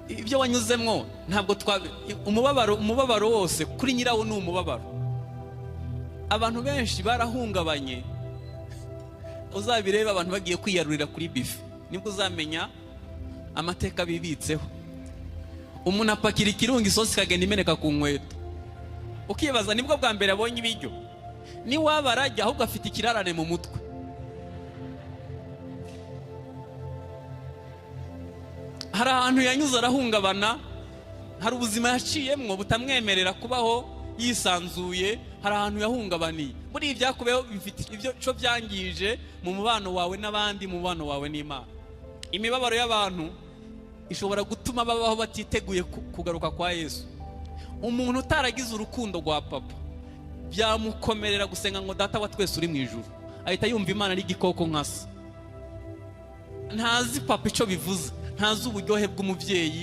ibyo wanyuzemwo ntabwo umubabaro wose kuri nyirawo ni umubabaro. Abantu benshi barahungabanye, uzabireba abantu bagiye kwiyarurira kuri bife nibwo uzamenya amateka bibitseho. Umuntu apakira ikirunga isosi kagenda imeneka ku nkweto, ukibaza nibwo bwa mbere abonye ibiryo. Ni wabarajya ahubwo afite ikirarane mu mutwe. Hari ahantu yanyuze arahungabana, hari ubuzima yaciyemwo butamwemerera kubaho yisanzuye, hari ahantu yahungabaniye. Muri ibyakubeho bifite ibyo cyo byangije mu mubano wawe n'abandi, mu mubano wawe n'Imana. Imibabaro y'abantu ishobora gutuma babaho batiteguye kugaruka kwa Yesu. Umuntu utaragize urukundo rwa papa byamukomerera gusenga ngo data wa twese uri mu ijuru, ahita yumva Imana ari igikoko nkasa. Ntazi papa icyo bivuze, ntazi uburyohe bw'umubyeyi.